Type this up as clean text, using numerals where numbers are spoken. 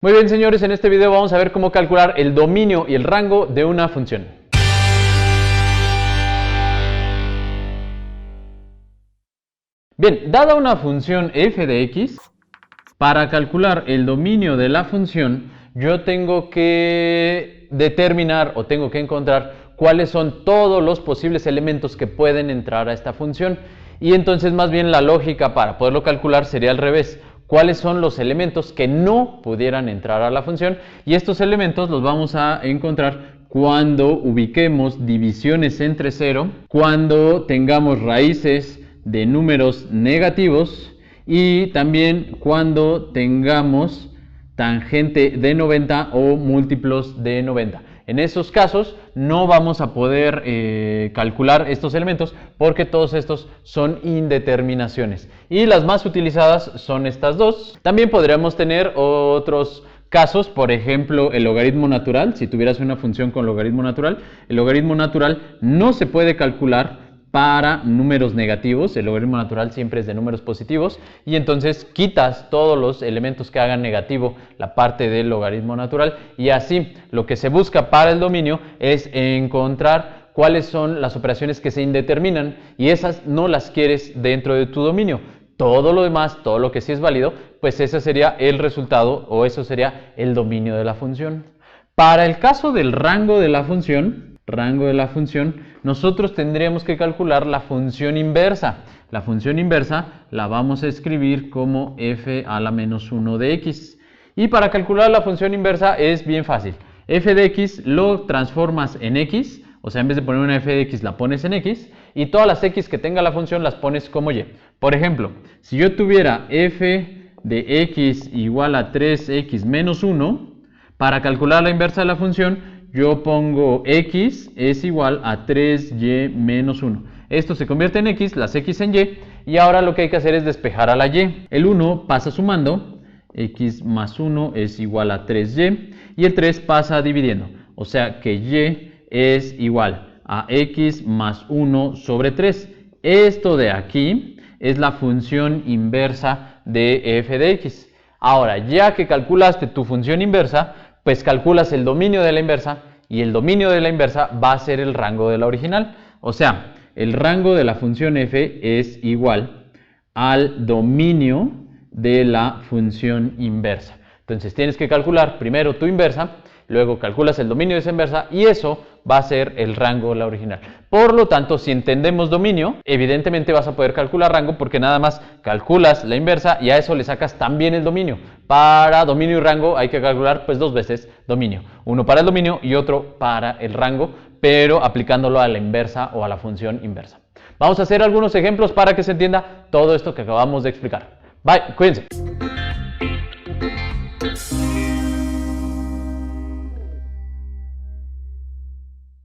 Muy bien, señores, en este video vamos a ver cómo calcular el dominio y el rango de una función. Bien, dada una función f de x, para calcular el dominio de la función, yo tengo que determinar o tengo que encontrar cuáles son todos los posibles elementos que pueden entrar a esta función. Y entonces más bien la lógica para poderlo calcular sería al revés. ¿Cuáles son los elementos que no pudieran entrar a la función? Y estos elementos los vamos a encontrar cuando ubiquemos divisiones entre 0, cuando tengamos raíces de números negativos y también cuando tengamos tangente de 90 o múltiplos de 90. En esos casos no vamos a poder calcular estos elementos porque todos estos son indeterminaciones. Y las más utilizadas son estas dos. También podríamos tener otros casos, por ejemplo, el logaritmo natural. Si tuvieras una función con logaritmo natural, el logaritmo natural no se puede calcular para números negativos. El logaritmo natural siempre es de números positivos y entonces quitas todos los elementos que hagan negativo la parte del logaritmo natural, y así lo que se busca para el dominio es encontrar cuáles son las operaciones que se indeterminan y esas no las quieres dentro de tu dominio. Todo lo demás, todo lo que sí es válido, pues ese sería el resultado o eso sería el dominio de la función. Para el caso del rango de la función, nosotros tendríamos que calcular la función inversa. La función inversa la vamos a escribir como f a la menos 1 de x. Y para calcular la función inversa es bien fácil. F de x lo transformas en x, o sea, en vez de poner una f de x la pones en x, y todas las x que tenga la función las pones como y. Por ejemplo, si yo tuviera f de x igual a 3x menos 1, para calcular la inversa de la función, yo pongo x es igual a 3y menos 1. Esto se convierte en x, las x en y, y ahora lo que hay que hacer es despejar a la y. El 1 pasa sumando, x más 1 es igual a 3y, y el 3 pasa dividiendo. O sea que y es igual a x más 1 sobre 3. Esto de aquí es la función inversa de f de x. Ahora, ya que calculaste tu función inversa, pues calculas el dominio de la inversa, y el dominio de la inversa va a ser el rango de la original. O sea, el rango de la función f es igual al dominio de la función inversa. Entonces tienes que calcular primero tu inversa, luego calculas el dominio de esa inversa y eso va a ser el rango de la original. Por lo tanto, si entendemos dominio, evidentemente vas a poder calcular rango porque nada más calculas la inversa y a eso le sacas también el dominio. Para dominio y rango hay que calcular pues dos veces dominio. Uno para el dominio y otro para el rango, pero aplicándolo a la inversa o a la función inversa. Vamos a hacer algunos ejemplos para que se entienda todo esto que acabamos de explicar. Bye, cuídense.